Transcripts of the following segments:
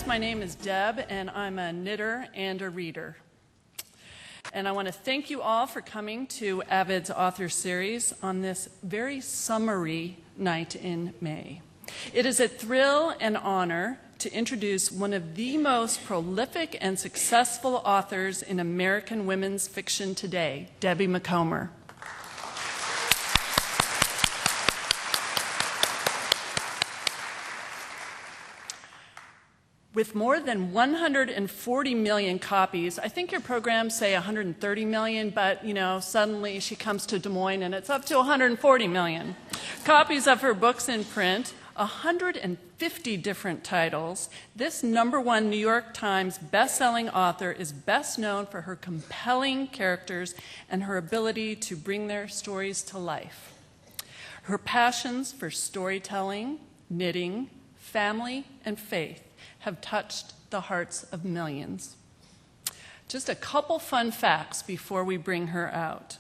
Yes, my name is Deb, and I'm a knitter and a reader. And I want to thank you all for coming to AViD's author series on this very summery night in May. It is a thrill and honor to introduce one of the most prolific and successful authors in American women's fiction today, Debbie Macomber. With more than 140 million copies, I think your programs say 130 million, but suddenly she comes to Des Moines and it's up to 140 million. Copies of her books in print, 150 different titles. This #1 New York Times best-selling author is best known for her compelling characters and her ability to bring their stories to life. Her passions for storytelling, knitting, family, and faith have touched the hearts of millions. Just a couple fun facts before we bring her out.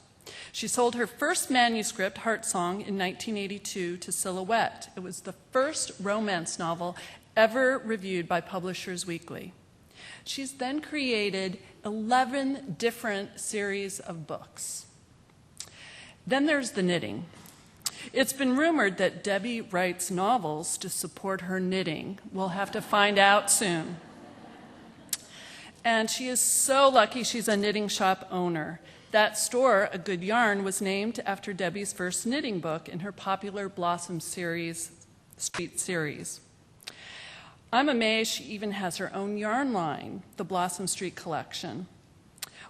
She sold her first manuscript, Heart Song, in 1982 to Silhouette. It was the first romance novel ever reviewed by Publishers Weekly. She's then created 11 different series of books. Then there's the knitting. It's been rumored that Debbie writes novels to support her knitting. We'll have to find out soon. And she is so lucky she's a knitting shop owner. That store, A Good Yarn, was named after Debbie's first knitting book in her popular Blossom Street series. I'm amazed she even has her own yarn line, the Blossom Street Collection.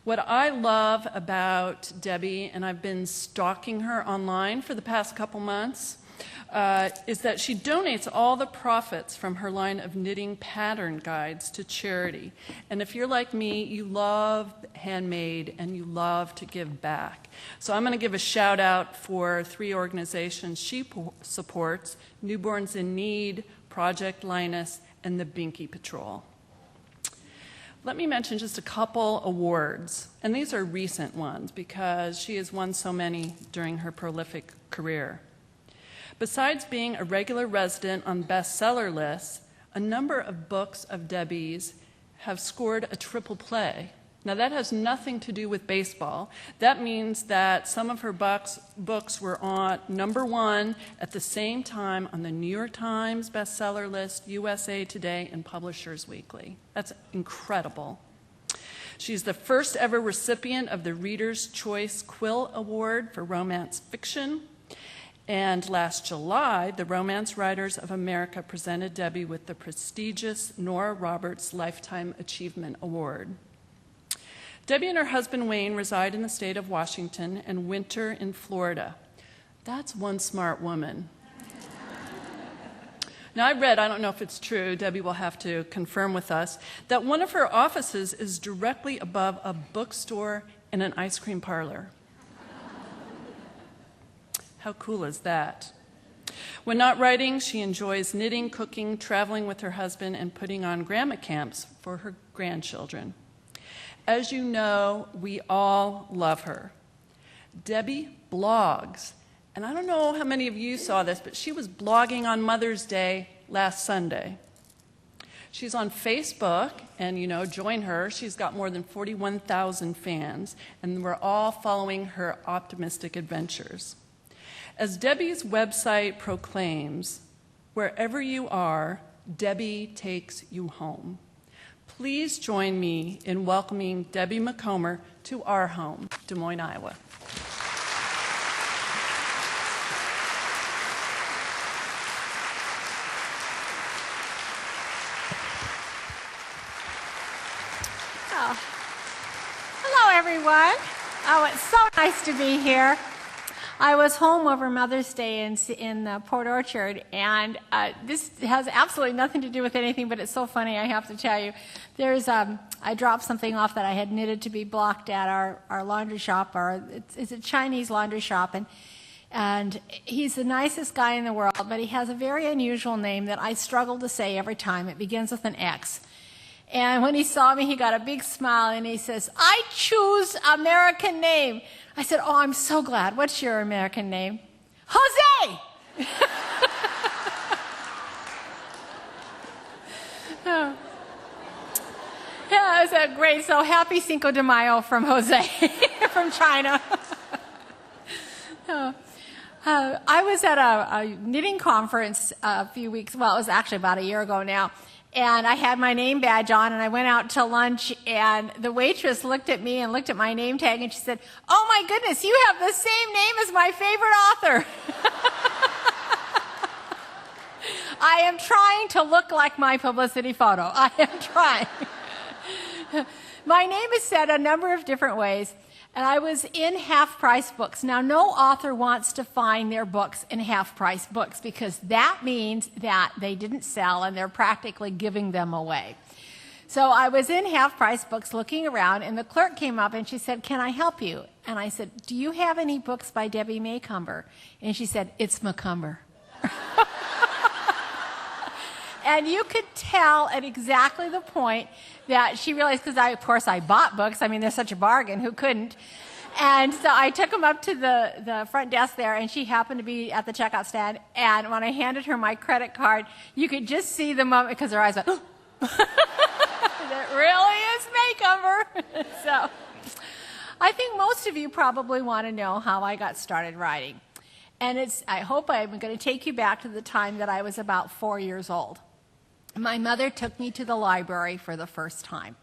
What I love about Debbie, and I've been stalking her online for the past couple months, is that she donates all the profits from her line of knitting pattern guides to charity. And if you're like me, you love handmade and you love to give back. So I'm going to give a shout out for 3 organizations she supports: Newborns in Need, Project Linus, and the Binky Patrol. Let me mention just a couple awards, and these are recent ones because she has won so many during her prolific career. Besides being a regular resident on bestseller lists, a number of books of Debbie's have scored a triple play. Now that has nothing to do with baseball. That means that some of her books were on #1 at the same time on the New York Times bestseller list, USA Today, and Publishers Weekly. That's incredible. She's the first ever recipient of the Reader's Choice Quill Award for romance fiction. And last July, the Romance Writers of America presented Debbie with the prestigious Nora Roberts Lifetime Achievement Award. Debbie and her husband Wayne reside in the state of Washington and winter in Florida. That's one smart woman. Now I read, I don't know if it's true, Debbie will have to confirm with us, that one of her offices is directly above a bookstore and an ice cream parlor. How cool is that? When not writing, she enjoys knitting, cooking, traveling with her husband, and putting on grandma camps for her grandchildren. As you know, we all love her. Debbie blogs. And I don't know how many of you saw this, but she was blogging on Mother's Day last Sunday. She's on Facebook, and join her. She's got more than 41,000 fans, and we're all following her optimistic adventures. As Debbie's website proclaims, wherever you are, Debbie takes you home. Please join me in welcoming Debbie Macomber to our home, Des Moines, Iowa. Oh. Hello, everyone. Oh, it's so nice to be here. I was home over Mother's Day in Port Orchard, and this has absolutely nothing to do with anything, but it's so funny, I have to tell you. I dropped something off that I had knitted to be blocked at our laundry shop, it's a Chinese laundry shop, and he's the nicest guy in the world, but he has a very unusual name that I struggle to say every time. It begins with an X. And when he saw me, he got a big smile, and he says, "I choose American name." I said, "Oh, I'm so glad. What's your American name?" "Jose!" That was great. So happy Cinco de Mayo from Jose from China. I was at a knitting conference a few weeks, well, it was actually about a year ago now, and I had my name badge on, and I went out to lunch, and the waitress looked at me and looked at my name tag, and she said, "Oh my goodness, you have the same name as my favorite author." I am trying to look like my publicity photo. I am trying. My name is said a number of different ways, and I was in half-price books. Now, no author wants to find their books in half-price books because that means that they didn't sell and they're practically giving them away. So I was in half-price books looking around, and the clerk came up and she said, "Can I help you?" And I said, "Do you have any books by Debbie Macomber?" And she said, "It's Macomber." And you could tell at exactly the point that she realized, because of course I bought books. I mean, they're such a bargain. Who couldn't? And so I took them up to the front desk there, and she happened to be at the checkout stand. And when I handed her my credit card, you could just see the moment, because her eyes went, "Oh, it really is Macomber." So I think most of you probably want to know how I got started writing. And I hope I'm going to take you back to the time that I was about 4 years old. My mother took me to the library for the first time,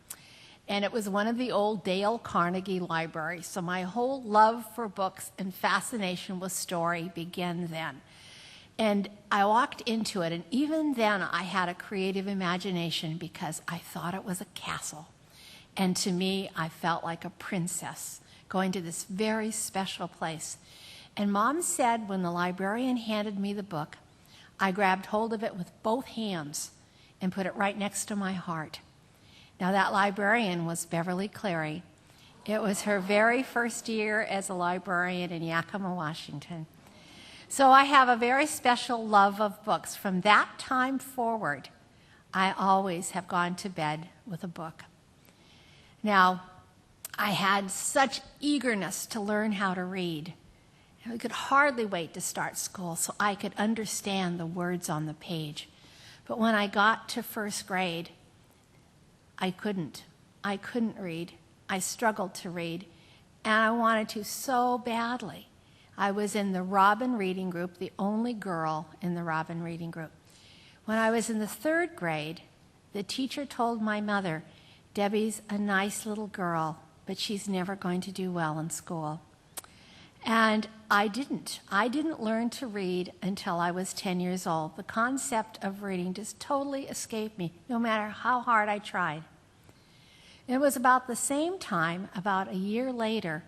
and it was one of the old Dale Carnegie libraries. So my whole love for books and fascination with story began then. And I walked into it, and even then I had a creative imagination because I thought it was a castle. And to me, I felt like a princess going to this very special place. And Mom said when the librarian handed me the book, I grabbed hold of it with both hands and put it right next to my heart. Now, that librarian was Beverly Cleary. It was her very first year as a librarian in Yakima, Washington. So I have a very special love of books. From that time forward, I always have gone to bed with a book. Now, I had such eagerness to learn how to read. I could hardly wait to start school so I could understand the words on the page. But when I got to first grade, I couldn't read. I struggled to read, and I wanted to so badly. I was in the Robin reading group, the only girl in the Robin reading group. When I was in the third grade, the teacher told my mother, "Debbie's a nice little girl, but she's never going to do well in school." And I didn't learn to read until I was 10 years old. The concept of reading just totally escaped me, no matter how hard I tried. It was about the same time, about a year later,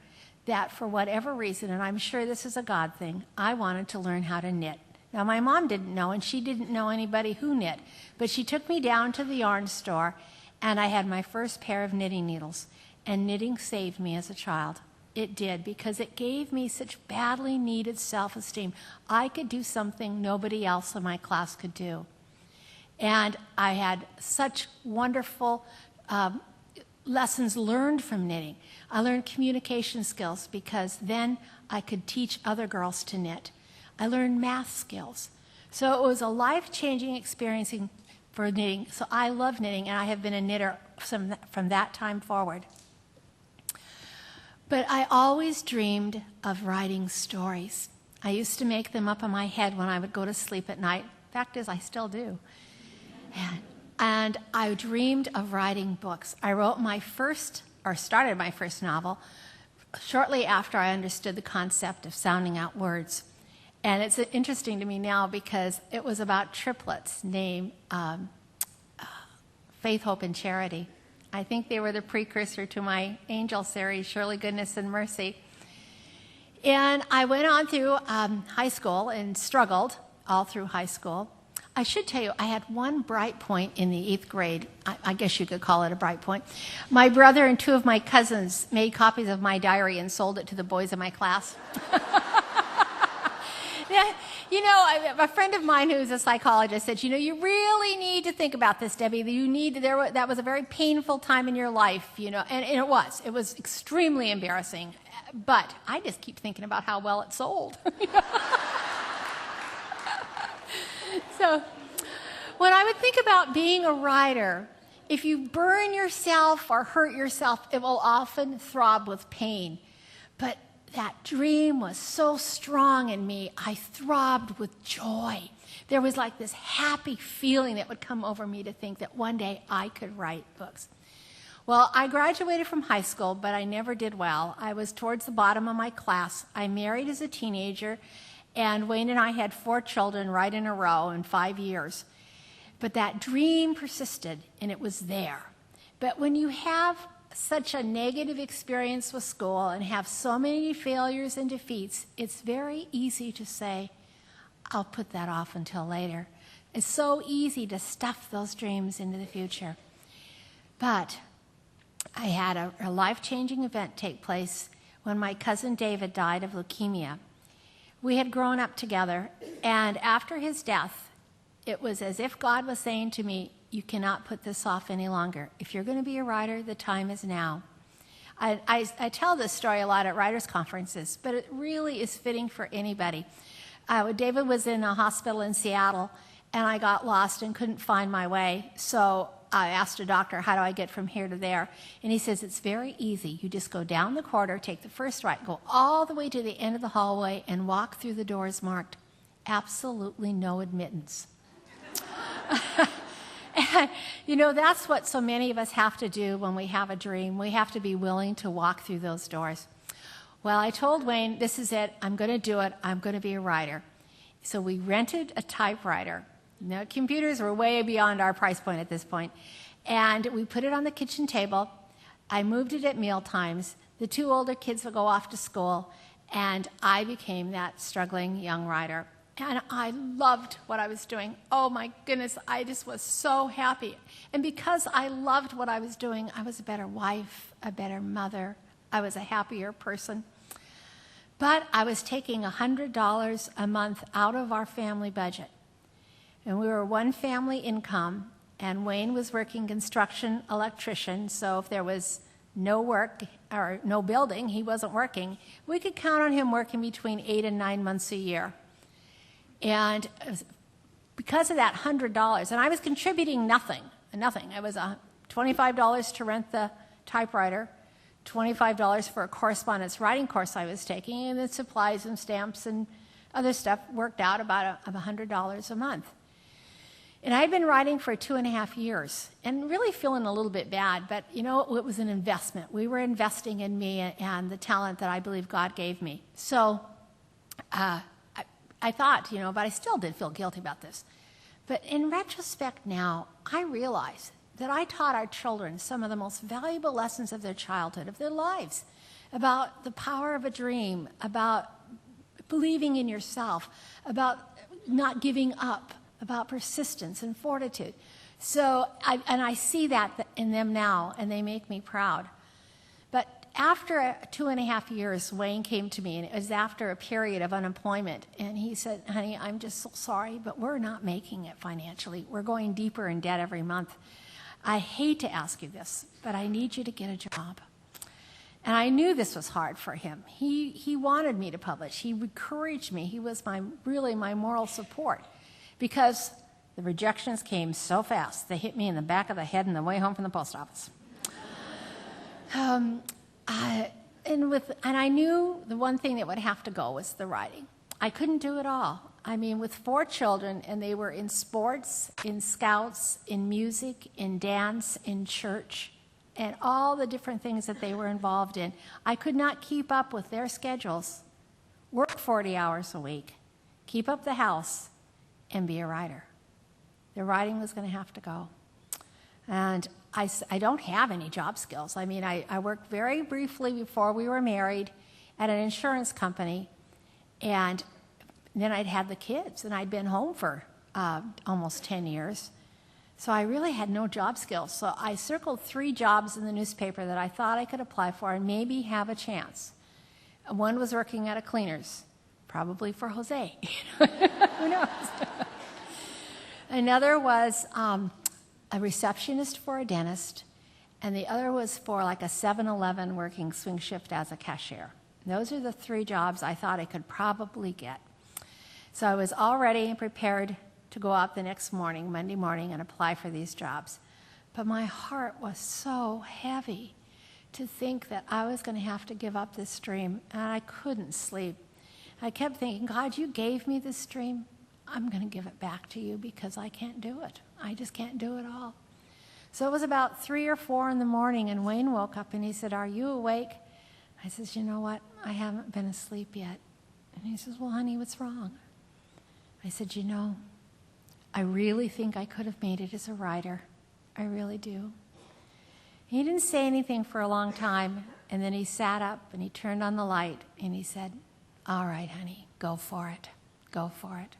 that for whatever reason, and I'm sure this is a God thing, I wanted to learn how to knit. Now, my mom didn't know, and she didn't know anybody who knit, but she took me down to the yarn store, and I had my first pair of knitting needles, and knitting saved me as a child. It did, because it gave me such badly needed self-esteem. I could do something nobody else in my class could do. And I had such wonderful lessons learned from knitting. I learned communication skills because then I could teach other girls to knit. I learned math skills. So it was a life-changing experience for knitting. So I love knitting, and I have been a knitter from that time forward. But I always dreamed of writing stories. I used to make them up in my head when I would go to sleep at night. Fact is, I still do. And I dreamed of writing books. I started my first novel shortly after I understood the concept of sounding out words. And it's interesting to me now because it was about triplets named Faith, Hope, and Charity. I think they were the precursor to my angel series, Surely Goodness and Mercy. And I went on through high school and struggled all through high school. I should tell you, I had one bright point in the 8th grade. I guess you could call it a bright point. My brother and 2 of my cousins made copies of my diary and sold it to the boys in my class. Yeah, you know, a friend of mine who's a psychologist said, you know, you really need to think about this, Debbie. That was a very painful time in your life, you know, and it was. It was extremely embarrassing. But I just keep thinking about how well it sold. So when I would think about being a writer, if you burn yourself or hurt yourself, it will often throb with pain. But that dream was so strong in me, I throbbed with joy. There was like this happy feeling that would come over me to think that one day I could write books. Well, I graduated from high school, but I never did well. I was towards the bottom of my class. I married as a teenager, and Wayne and I had 4 children right in a row in 5 years. But that dream persisted, and it was there. But when you have such a negative experience with school and have so many failures and defeats, it's very easy to say, I'll put that off until later. It's so easy to stuff those dreams into the future. But I had a life-changing event take place when my cousin David died of leukemia. We had grown up together, and after his death, it was as if God was saying to me, you cannot put this off any longer. If you're going to be a writer, the time is now. I tell this story a lot at writers' conferences, but it really is fitting for anybody. David was in a hospital in Seattle, and I got lost and couldn't find my way. So I asked a doctor, how do I get from here to there? And he says, it's very easy. You just go down the corridor, take the first right, go all the way to the end of the hallway, and walk through the doors marked, absolutely no admittance. And, you know, that's what so many of us have to do when we have a dream. We have to be willing to walk through those doors. Well, I told Wayne, this is it. I'm going to do it. I'm going to be a writer. So we rented a typewriter. Now, computers were way beyond our price point at this point. And we put it on the kitchen table. I moved it at meal times. The 2 older kids would go off to school. And I became that struggling young writer. And I loved what I was doing. Oh, my goodness, I just was so happy. And because I loved what I was doing, I was a better wife, a better mother. I was a happier person. But I was taking $100 a month out of our family budget. And we were one family income, and Wayne was working construction electrician, so if there was no work or no building, he wasn't working. We could count on him working between 8 and 9 months a year. And because of that $100, and I was contributing nothing. It was $25 to rent the typewriter, $25 for a correspondence writing course I was taking, and then supplies and stamps and other stuff worked out about $100 a month. And I had been writing for 2.5 years and really feeling a little bit bad, but you know, it was an investment. We were investing in me and the talent that I believe God gave me. So I thought, you know, but I still did feel guilty about this. But in retrospect now, I realize that I taught our children some of the most valuable lessons of their childhood, of their lives, about the power of a dream, about believing in yourself, about not giving up, about persistence and fortitude. So, I see that in them now, and they make me proud. But after 2.5 years, Wayne came to me, and it was after a period of unemployment, and he said, honey, I'm just so sorry, but we're not making it financially. We're going deeper in debt every month. I hate to ask you this, but I need you to get a job. And I knew this was hard for him. He wanted me to publish. He encouraged me. He was really my moral support, because the rejections came so fast. They hit me in the back of the head on the way home from the post office. And I knew the one thing that would have to go was the writing. I couldn't do it all. I mean, with 4 children, and they were in sports, in scouts, in music, in dance, in church, and all the different things that they were involved in, I could not keep up with their schedules, work 40 hours a week, keep up the house, and be a writer. The writing was going to have to go. And I don't have any job skills. I mean, I worked very briefly before we were married at an insurance company, and then I'd had the kids, and I'd been home for almost 10 years. So I really had no job skills. So I circled 3 jobs in the newspaper that I thought I could apply for and maybe have a chance. One was working at a cleaner's, probably for Jose. Who knows? Another was a receptionist for a dentist, and the other was for like a 7-Eleven working swing shift as a cashier. Those are the 3 jobs I thought I could probably get. So I was all ready and prepared to go out the next morning, Monday morning, and apply for these jobs. But my heart was so heavy to think that I was going to have to give up this dream, and I couldn't sleep. I kept thinking, God, you gave me this dream. I'm going to give it back to you because I can't do it. I just can't do it all. So it was about 3 or 4 in the morning, and Wayne woke up and he said, are you awake? I says, you know what? I haven't been asleep yet. And he says, well, honey, what's wrong? I said, you know, I really think I could have made it as a writer. I really do. He didn't say anything for a long time, and then he sat up and he turned on the light and he said, all right, honey, go for it. Go for it.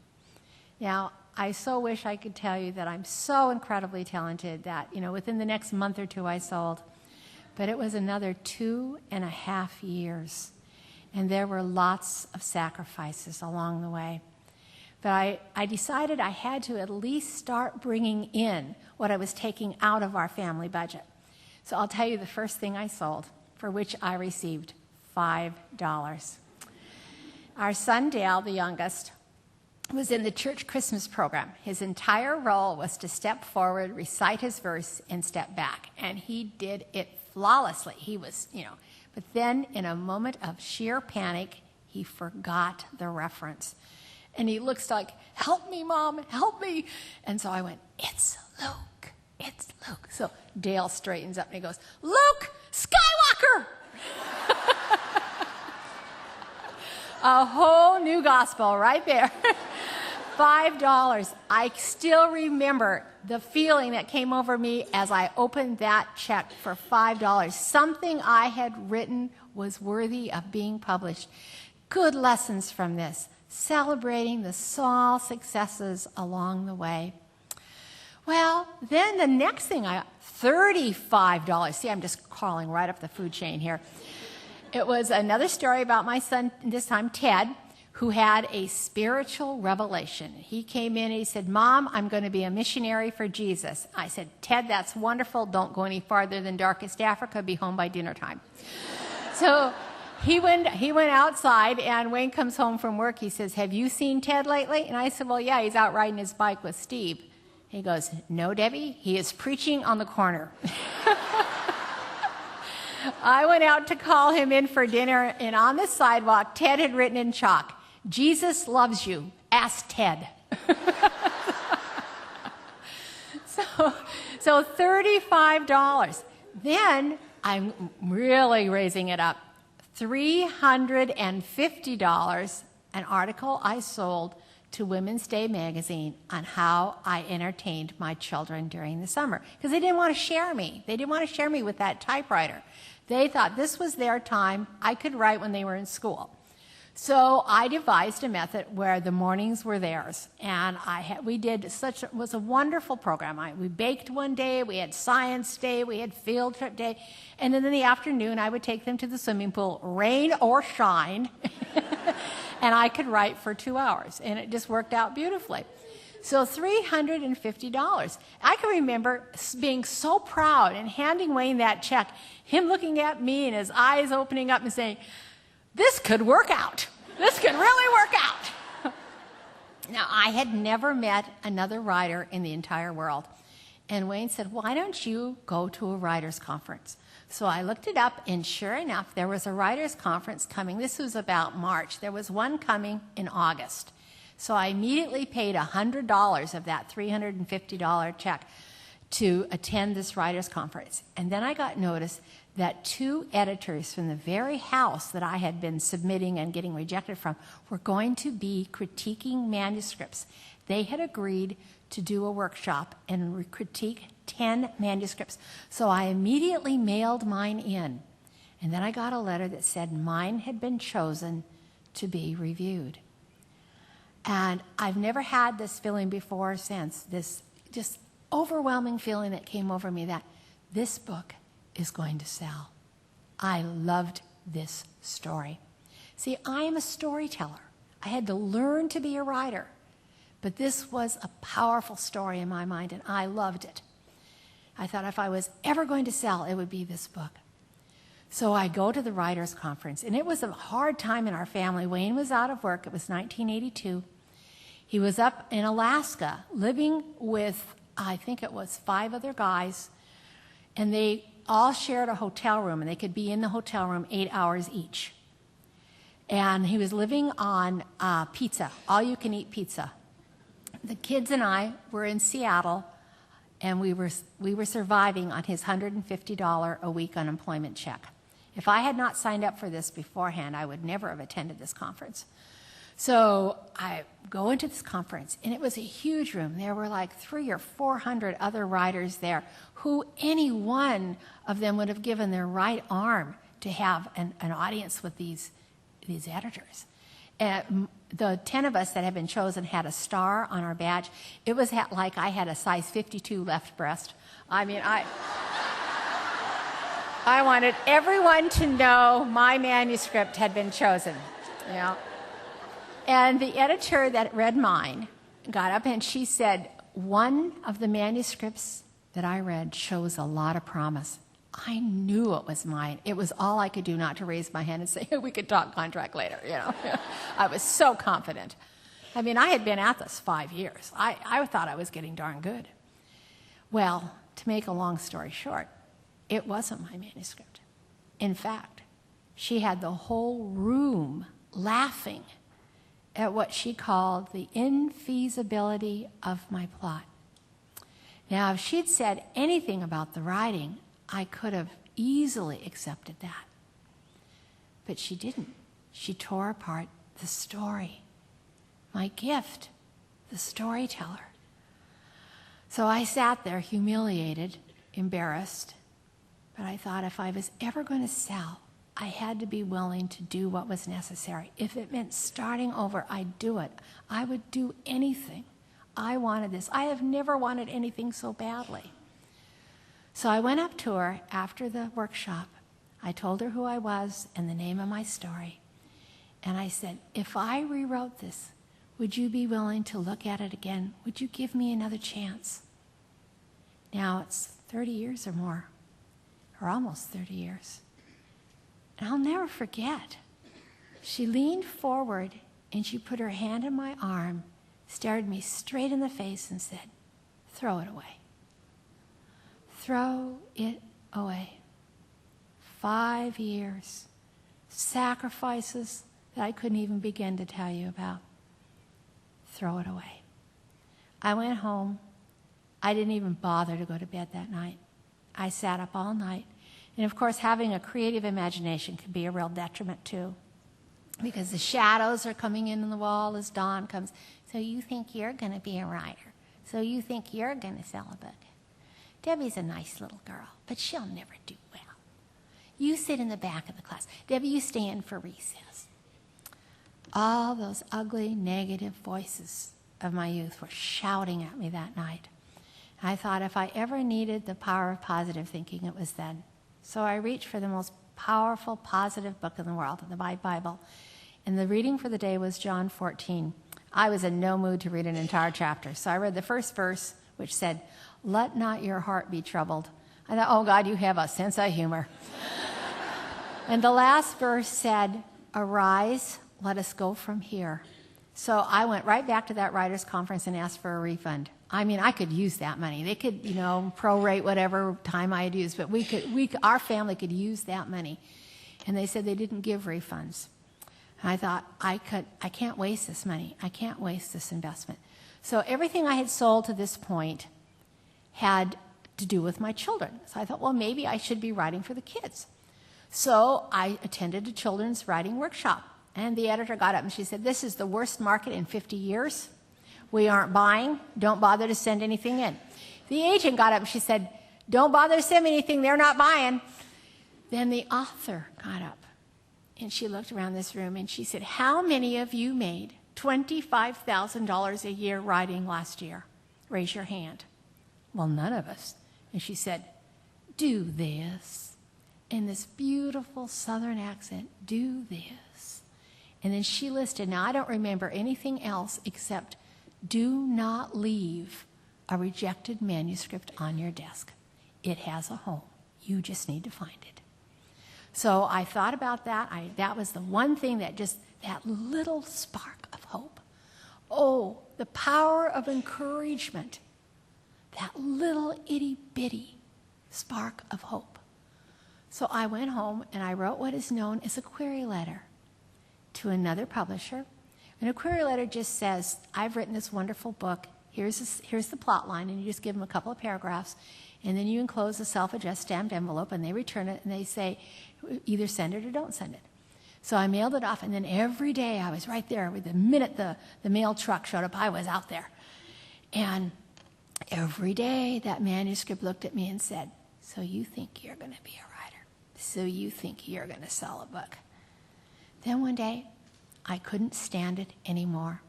Now, I so wish I could tell you that I'm so incredibly talented that, within the next month or 2 I sold. But it was another 2.5 years. And there were lots of sacrifices along the way. But I decided I had to at least start bringing in what I was taking out of our family budget. So I'll tell you the first thing I sold, for which I received $5. Our son Dale, the youngest, was in the church Christmas program. His entire role was to step forward, recite his verse, and step back. And he did it flawlessly. He was, But then in a moment of sheer panic, he forgot the reference. And he looks like, help me, Mom, help me. And so I went, it's Luke, it's Luke. So Dale straightens up and he goes, Luke Skywalker. A whole new gospel right there. $5. I still remember the feeling that came over me as I opened that check for $5. Something I had written was worthy of being published. Good lessons from this, celebrating the small successes along the way. Well, then the next thing $35. See, I'm just crawling right up the food chain here. It was another story about my son, this time Ted, who had a spiritual revelation. He came in and he said, Mom, I'm going to be a missionary for Jesus. I said, Ted, that's wonderful. Don't go any farther than darkest Africa. Be home by dinner time. So he went outside, and Wayne comes home from work. He says, have you seen Ted lately? And I said, well, yeah, he's out riding his bike with Steve. He goes, no, Debbie, he is preaching on the corner. I went out to call him in for dinner, and on the sidewalk, Ted had written in chalk, Jesus loves you. Ask Ted. So $35. Then I'm really raising it up. $350, an article I sold to Women's Day magazine on how I entertained my children during the summer. Because they didn't want to share me. They didn't want to share me with that typewriter. They thought this was their time. I could write when they were in school. So I devised a method where the mornings were theirs. And it was a wonderful program. We baked one day, we had science day, we had field trip day. And then in the afternoon, I would take them to the swimming pool, rain or shine. And I could write for 2 hours. And it just worked out beautifully. So $350. I can remember being so proud and handing Wayne that check, him looking at me and his eyes opening up and saying, this could work out. This could really work out. Now, I had never met another writer in the entire world. And Wayne said, why don't you go to a writer's conference? So I looked it up, and sure enough, there was a writer's conference coming. This was about March. There was one coming in August. So I immediately paid $100 of that $350 check to attend this writer's conference. And then I got notice that 2 editors from the very house that I had been submitting and getting rejected from were going to be critiquing manuscripts. They had agreed to do a workshop and critique 10 manuscripts. So I immediately mailed mine in. And then I got a letter that said mine had been chosen to be reviewed. And I've never had this feeling before or since, this just overwhelming feeling that came over me that this book is going to sell. I loved this story. See, I am a storyteller. I had to learn to be a writer. But this was a powerful story in my mind, and I loved it. I thought if I was ever going to sell, it would be this book. So I go to the writers' conference, and it was a hard time in our family. Wayne was out of work. It was 1982. He was up in Alaska living with, I think it was 5 other guys And they all shared a hotel room, and they could be in the hotel room 8 hours each. And he was living on pizza, all-you-can-eat pizza. The kids and I were in Seattle, and we were surviving on his $150 a week unemployment check. If I had not signed up for this beforehand, I would never have attended this conference. So I go into this conference, and it was a huge room. There were like 300 or 400 other writers there who any one of them would have given their right arm to have an audience with these editors. And the 10 of us that had been chosen had a star on our badge. It was like I had a size 52 left breast. I mean, I wanted everyone to know my manuscript had been chosen. You know? And the editor that read mine got up and she said, one of the manuscripts that I read shows a lot of promise. I knew it was mine. It was all I could do not to raise my hand and say, hey, we could talk contract later. You know, I was so confident. I mean, I had been at this 5 years. I thought I was getting darn good. Well, to make a long story short, it wasn't my manuscript. In fact, she had the whole room laughing at what she called the infeasibility of my plot. Now, if she'd said anything about the writing, I could have easily accepted that. But she didn't. She tore apart the story. My gift, the storyteller. So I sat there humiliated, embarrassed, but I thought if I was ever going to sell, I had to be willing to do what was necessary. If it meant starting over, I'd do it. I would do anything. I wanted this. I have never wanted anything so badly. So I went up to her after the workshop. I told her who I was and the name of my story. And I said, if I rewrote this, would you be willing to look at it again? Would you give me another chance? Now it's 30 years or more, or almost 30 years. And I'll never forget. She leaned forward and she put her hand on my arm, stared me straight in the face and said, throw it away. Throw it away. 5 years, sacrifices that I couldn't even begin to tell you about. Throw it away. I went home. I didn't even bother to go to bed that night. I sat up all night. And of course, having a creative imagination can be a real detriment too, because the shadows are coming in on the wall as dawn comes. So you think you're going to be a writer. So you think you're going to sell a book. Debbie's a nice little girl, but she'll never do well. You sit in the back of the class. Debbie, you stay in for recess. All those ugly, negative voices of my youth were shouting at me that night. I thought if I ever needed the power of positive thinking, it was then. So I reached for the most powerful, positive book in the world, the Bible. And the reading for the day was John 14. I was in no mood to read an entire chapter. So I read the first verse, which said, let not your heart be troubled. I thought, oh, God, you have a sense of humor. And the last verse said, arise, let us go from here. So I went right back to that writers' conference and asked for a refund. I mean, I could use that money. They could, prorate whatever time I had used, but our family could use that money. And they said they didn't give refunds. And I thought, I can't waste this money. I can't waste this investment. So everything I had sold to this point had to do with my children. So I thought, well, maybe I should be writing for the kids. So I attended a children's writing workshop. And the editor got up and she said, this is the worst market in 50 years. We aren't buying. Don't bother to send anything in. The agent got up and she said, don't bother to send me anything. They're not buying. Then the author got up and she looked around this room and she said, how many of you made $25,000 a year writing last year? Raise your hand. Well, none of us. And she said, do this. In this beautiful southern accent, do this. And then she listed, now I don't remember anything else except do not leave a rejected manuscript on your desk. It has a home. You just need to find it. So I thought about that. That was the one thing that little spark of hope. Oh, the power of encouragement. That little itty bitty spark of hope. So I went home and I wrote what is known as a query letter to another publisher. And a query letter just says, I've written this wonderful book. Here's the plot line, and you just give them a couple of paragraphs. And then you enclose a self-addressed stamped envelope, and they return it, and they say, either send it or don't send it. So I mailed it off, and then every day I was right there. The minute the mail truck showed up, I was out there. And every day that manuscript looked at me and said, so you think you're going to be a writer? So you think you're going to sell a book? Then one day, I couldn't stand it anymore.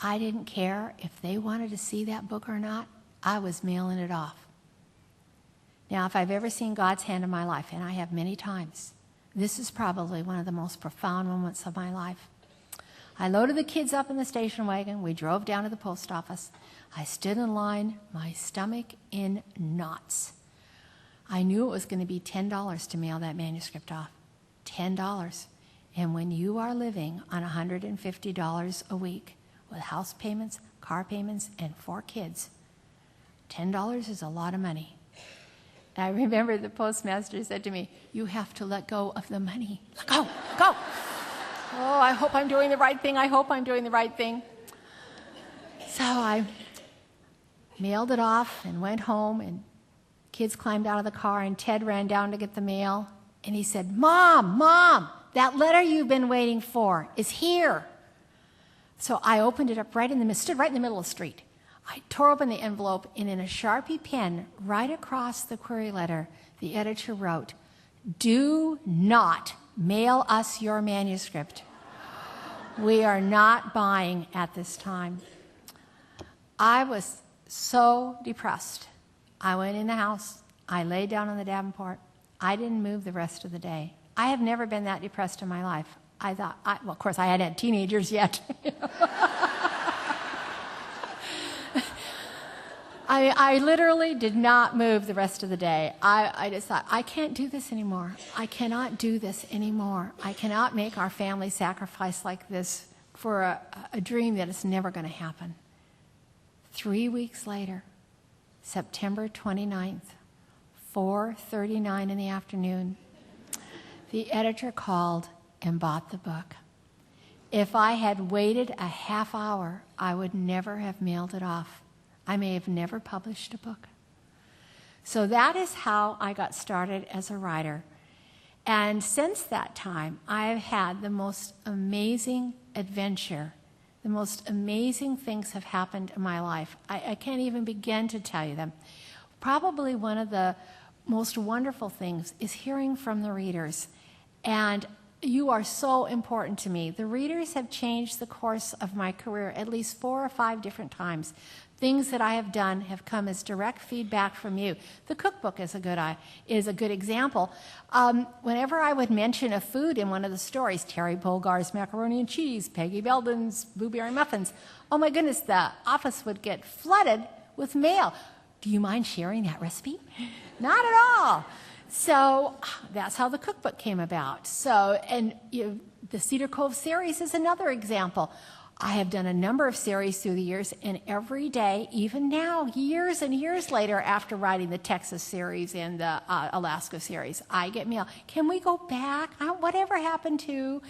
I didn't care if they wanted to see that book or not. I was mailing it off. Now, if I've ever seen God's hand in my life, and I have many times, this is probably one of the most profound moments of my life. I loaded the kids up in the station wagon. We drove down to the post office. I stood in line, my stomach in knots. I knew it was going to be $10 to mail that manuscript off. $10. And when you are living on $150 a week with house payments, car payments, and 4 kids, $10 is a lot of money. And I remember the postmaster said to me, you have to let go of the money. Let go. Oh, I hope I'm doing the right thing. I hope I'm doing the right thing. So I mailed it off and went home, and kids climbed out of the car, and Ted ran down to get the mail. And he said, Mom, that letter you've been waiting for is here. So I opened it up stood right in the middle of the street. I tore open the envelope, and in a Sharpie pen, right across the query letter, the editor wrote, do not mail us your manuscript. We are not buying at this time. I was so depressed. I went in the house. I laid down on the Davenport. I didn't move the rest of the day. I have never been that depressed in my life. I thought, well, of course, I hadn't had teenagers yet. I literally did not move the rest of the day. I just thought, I can't do this anymore. I cannot do this anymore. I cannot make our family sacrifice like this for a dream that is never going to happen. 3 weeks later, September 29th, 4:39 in the afternoon, the editor called and bought the book. If I had waited a half hour, I would never have mailed it off. I may have never published a book. So that is how I got started as a writer. And since that time, I've had the most amazing adventure. The most amazing things have happened in my life. I can't even begin to tell you them. Probably one of the most wonderful things is hearing from the readers. And you are so important to me. The readers have changed the course of my career at least 4 or 5 different times. Things that I have done have come as direct feedback from you. The cookbook is a good example. Whenever I would mention a food in one of the stories, Terry Polgar's macaroni and cheese, Peggy Belden's blueberry muffins, oh my goodness, the office would get flooded with mail. Do you mind sharing that recipe? Not at all. So that's how the cookbook came about. The Cedar Cove series is another example. I have done a number of series through the years, and every day, even now, years and years later, after writing the Texas series and the Alaska series, I get mail. Can we go back? Whatever happened to?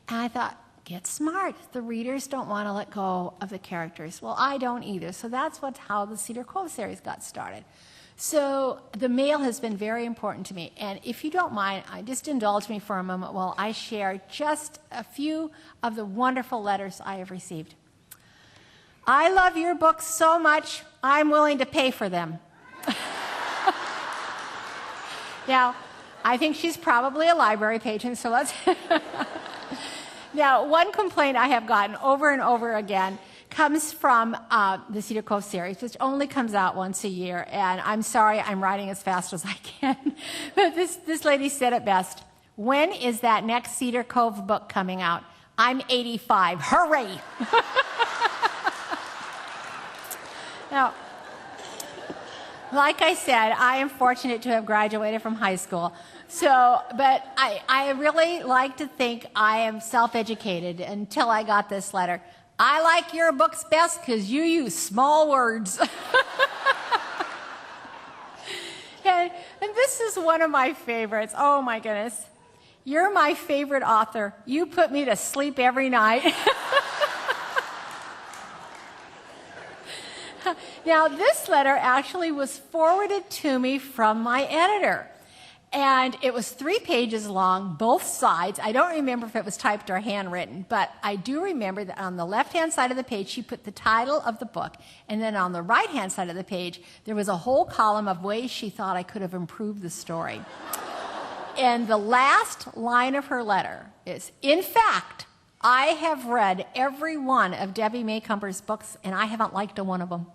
And I thought, get smart. The readers don't want to let go of the characters. Well, I don't either. So that's how the Cedar Cove series got started. So the mail has been very important to me. And if you don't mind, just indulge me for a moment while I share just a few of the wonderful letters I have received. I love your books so much, I'm willing to pay for them. Now, I think she's probably a library patron, so let's... Now, one complaint I have gotten over and over again comes from the Cedar Cove series, which only comes out once a year. And I'm sorry, I'm writing as fast as I can. But this lady said it best. When is that next Cedar Cove book coming out? I'm 85. Hooray! Now, like I said, I am fortunate to have graduated from high school. But I really like to think I am self-educated until I got this letter. I like your books best because you use small words. And this is one of my favorites. Oh, my goodness. You're my favorite author. You put me to sleep every night. Now, this letter actually was forwarded to me from my editor. And it was 3 pages long, both sides. I don't remember if it was typed or handwritten, but I do remember that on the left-hand side of the page, she put the title of the book. And then on the right-hand side of the page, there was a whole column of ways she thought I could have improved the story. And the last line of her letter is, in fact, I have read every one of Debbie Macomber's books, and I haven't liked a one of them.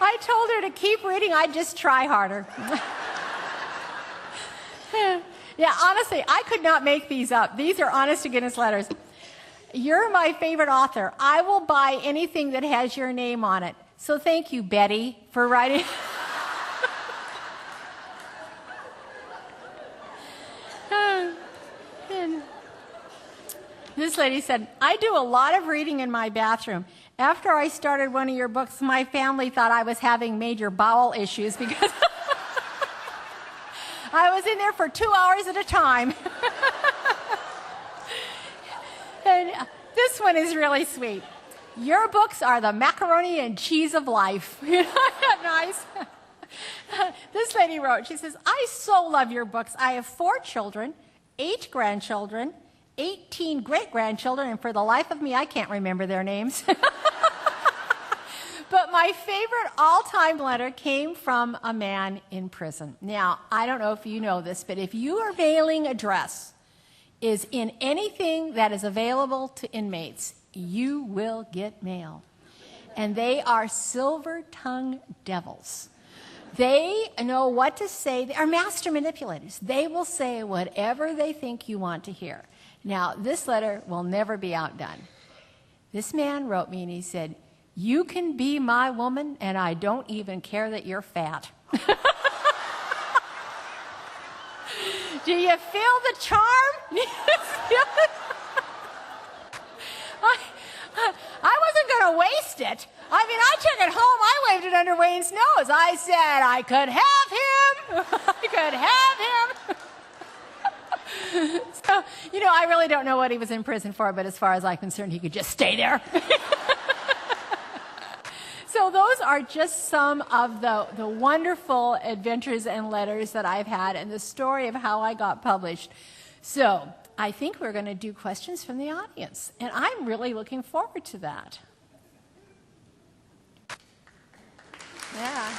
I told her to keep reading, I'd just try harder. Yeah, honestly, I could not make these up. These are honest to goodness letters. You're my favorite author. I will buy anything that has your name on it. So thank you, Betty, for writing. And this lady said, I do a lot of reading in my bathroom. After I started one of your books, my family thought I was having major bowel issues because I was in there for 2 hours at a time. And this one is really sweet. Your books are the macaroni and cheese of life. Isn't that nice? This lady wrote, she says, I so love your books. I have 4 children, 8 grandchildren, 18 great-grandchildren, and for the life of me, I can't remember their names. But my favorite all-time letter came from a man in prison. Now, I don't know if you know this, but if your mailing address is in anything that is available to inmates, you will get mail. And they are silver-tongued devils. They know what to say. They are master manipulators. They will say whatever they think you want to hear. Now, this letter will never be outdone. This man wrote me and he said, you can be my woman and I don't even care that you're fat. Do you feel the charm? I wasn't going to waste it. I mean, I took it home. I waved it under Wayne's nose. I said I could have him. I could have him. So, you know, I really don't know what he was in prison for, but as far as I'm concerned, he could just stay there. So those are just some of the wonderful adventures and letters that I've had and the story of how I got published. So I think we're going to do questions from the audience, and I'm really looking forward to that. Yeah.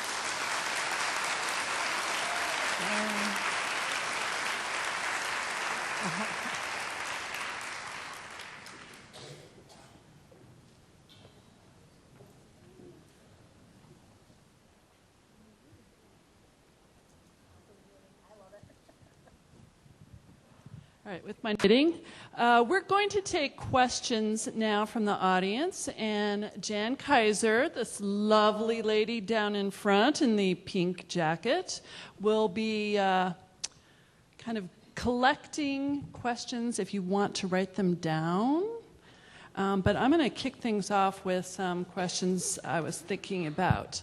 All right, with my knitting, we're going to take questions now from the audience, and Jan Kaiser, this lovely lady down in front in the pink jacket, will be kind of collecting questions if you want to write them down. But I'm going to kick things off with some questions I was thinking about.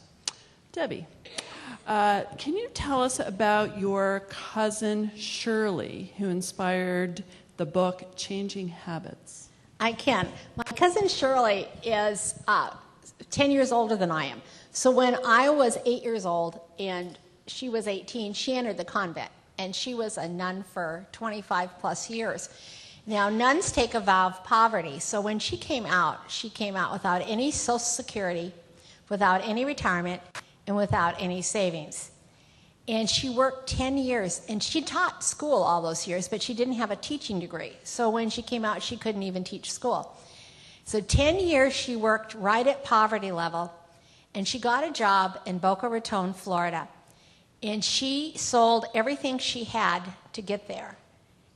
Debbie, can you tell us about your cousin Shirley, who inspired the book Changing Habits? I can. My cousin Shirley is 10 years older than I am. So when I was 8 years old and she was 18, she entered the convent. And she was a nun for 25 plus years. Now, nuns take a vow of poverty. So when she came out without any Social Security, without any retirement, and without any savings. And she worked 10 years, and she taught school all those years, but she didn't have a teaching degree. So when she came out, she couldn't even teach school. So 10 years she worked right at poverty level, and she got a job in Boca Raton, Florida. And she sold everything she had to get there.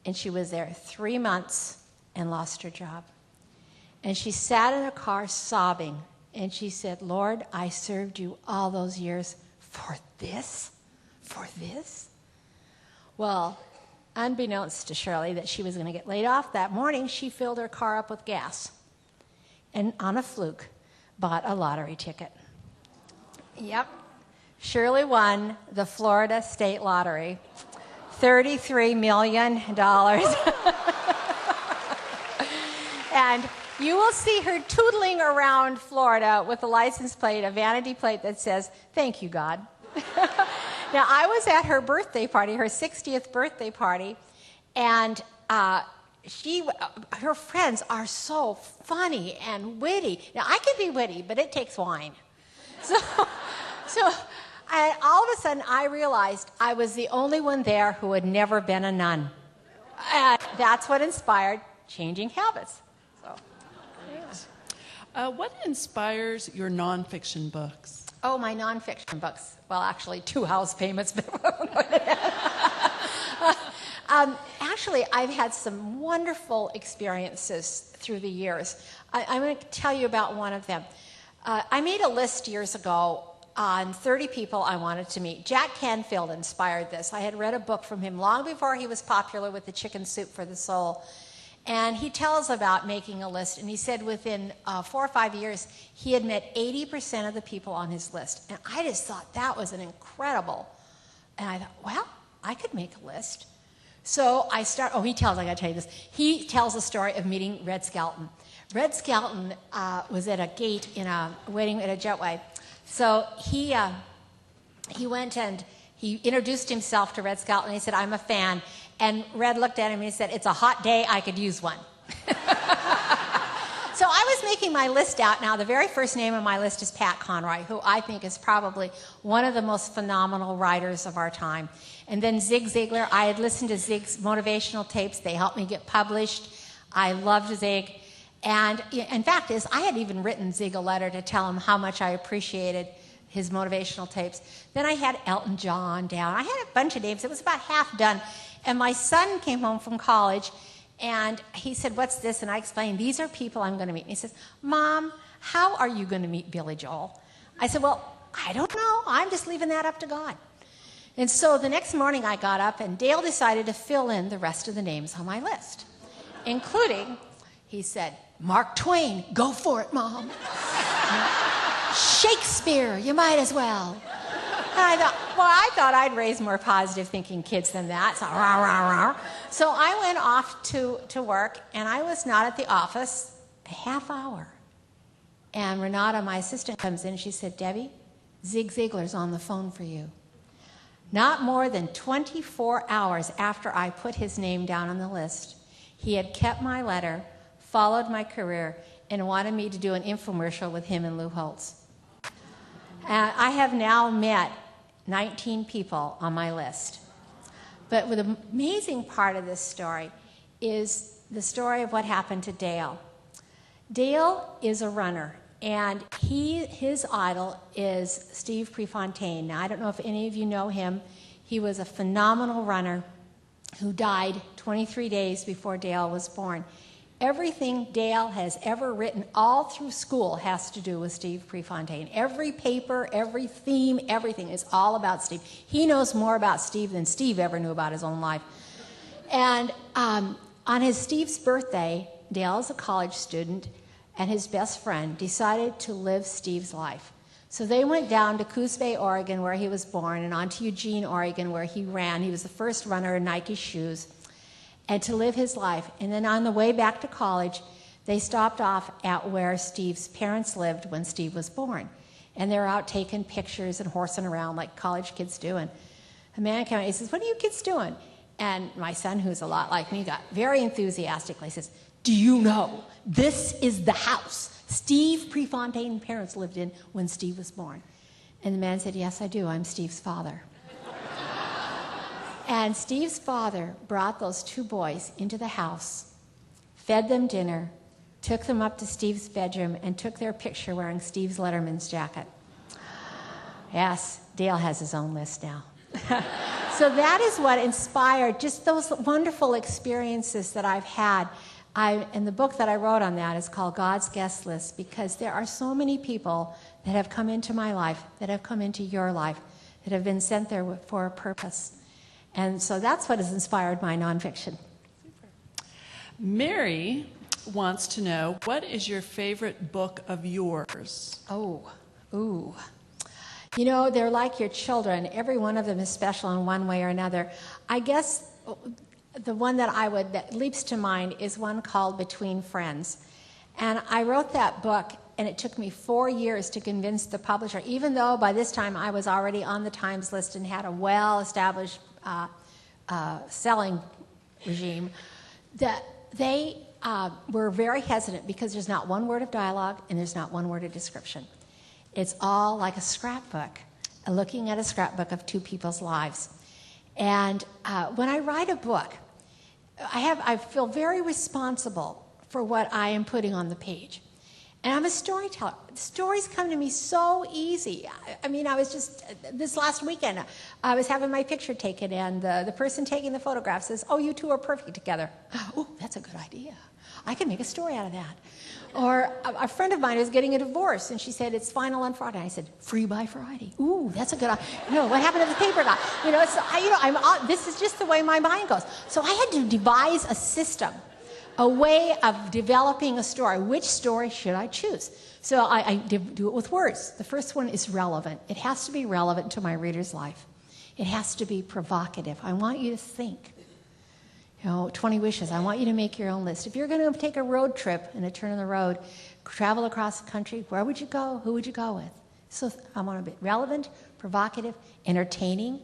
And she was there 3 months and lost her job. And she sat in a car sobbing. And she said, Lord, I served you all those years for this? For this? Well, unbeknownst to Shirley that she was going to get laid off that morning, she filled her car up with gas. And on a fluke, bought a lottery ticket. Yep. Shirley won the Florida State Lottery, $33 million. And you will see her tootling around Florida with a license plate, a vanity plate that says, "Thank you, God." Now, I was at her birthday party, her 60th birthday party, and her friends are so funny and witty. Now, I can be witty, but it takes wine. So and all of a sudden, I realized I was the only one there who had never been a nun. And that's what inspired Changing Habits. What inspires your nonfiction books? Oh, my nonfiction books. Well, actually, 2 house payments. Actually, I've had some wonderful experiences through the years. I'm going to tell you about one of them. I made a list years ago on 30 people I wanted to meet. Jack Canfield inspired this. I had read a book from him long before he was popular with the Chicken Soup for the Soul. And he tells about making a list, and he said within 4 or 5 years, he had met 80% of the people on his list. And I just thought that was an incredible. And I thought, well, I could make a list. So I I got to tell you this. He tells the story of meeting Red Skelton. Red Skelton was at a gate in a waiting at a jetway. So he went and he introduced himself to Red Skelton, and he said, "I'm a fan." And Red looked at him and he said, "It's a hot day, I could use one." So I was making my list out. Now, the very first name on my list is Pat Conroy, who I think is probably one of the most phenomenal writers of our time. And then Zig Ziglar. I had listened to Zig's motivational tapes. They helped me get published. I loved Zig. And in fact, I had even written Zig a letter to tell him how much I appreciated his motivational tapes. Then I had Elton John down. I had a bunch of names. It was about half done. And my son came home from college, and he said, "What's this?" And I explained, "These are people I'm going to meet." And he says, "Mom, how are you going to meet Billy Joel?" I said, "Well, I don't know. I'm just leaving that up to God." And so the next morning I got up, and Dale decided to fill in the rest of the names on my list, including, he said, "Mark Twain, go for it, Mom." "Shakespeare, you might as well." And I thought I'd raise more positive thinking kids than that. So, rah, rah, rah. So I went off to work, and I was not at the office a half hour. And Renata, my assistant, comes in. She said, "Debbie, Zig Ziglar's on the phone for you." Not more than 24 hours after I put his name down on the list, he had kept my letter, followed my career, and wanted me to do an infomercial with him and Lou Holtz. I have now met 19 people on my list. But the amazing part of this story is the story of what happened to Dale. Dale is a runner, and his idol is Steve Prefontaine. Now, I don't know if any of you know him. He was a phenomenal runner who died 23 days before Dale was born. Everything Dale has ever written all through school has to do with Steve Prefontaine. Every paper, every theme, everything is all about Steve. He knows more about Steve than Steve ever knew about his own life. And on Steve's birthday, Dale is a college student, and his best friend decided to live Steve's life. So they went down to Coos Bay, Oregon, where he was born, and on to Eugene, Oregon, where he ran. He was the first runner in Nike shoes, and to live his life. And then on the way back to college, they stopped off at where Steve's parents lived when Steve was born. And they were out taking pictures and horsing around like college kids do. And a man came out, he says, "What are you kids doing?" And my son, who's a lot like me, got very enthusiastically. He says, "Do you know this is the house Steve Prefontaine's parents lived in when Steve was born?" And the man said, "Yes, I do. I'm Steve's father." And Steve's father brought those 2 boys into the house, fed them dinner, took them up to Steve's bedroom, and took their picture wearing Steve's Letterman's jacket. Yes, Dale has his own list now. So that is what inspired just those wonderful experiences that I've had. And the book that I wrote on that is called God's Guest List, because there are so many people that have come into my life, that have come into your life, that have been sent there for a purpose. And so that's what has inspired my nonfiction. Mary wants to know, what is your favorite book of yours? Oh, You know, they're like your children. Every one of them is special in one way or another. I guess the one that leaps to mind is one called Between Friends. And I wrote that book, and it took me 4 years to convince the publisher, even though by this time I was already on the Times list and had a well-established selling regime, that they were very hesitant because there's not one word of dialogue and there's not one word of description. It's all like a scrapbook, looking at a scrapbook of two people's lives. And when I write a book, I feel very responsible for what I am putting on the page. And I'm a storyteller. Stories come to me so easy. I mean, I was just, this last weekend, I was having my picture taken, and the person taking the photograph says, "Oh, you two are perfect together." Oh, that's a good idea. I can make a story out of that. Or a friend of mine was getting a divorce, and she said, "It's final on Friday." I said, "Free by Friday." Ooh, that's a good idea. What happened to the paper guy? This is just the way my mind goes. So I had to devise a system, a way of developing a story. Which story should I choose? So I do it with words. The first one is relevant. It has to be relevant to my reader's life. It has to be provocative. I want you to think. 20 wishes. I want you to make your own list. If you're going to take a road trip and a turn on the road, travel across the country, where would you go? Who would you go with? So I want to be relevant, provocative, entertaining.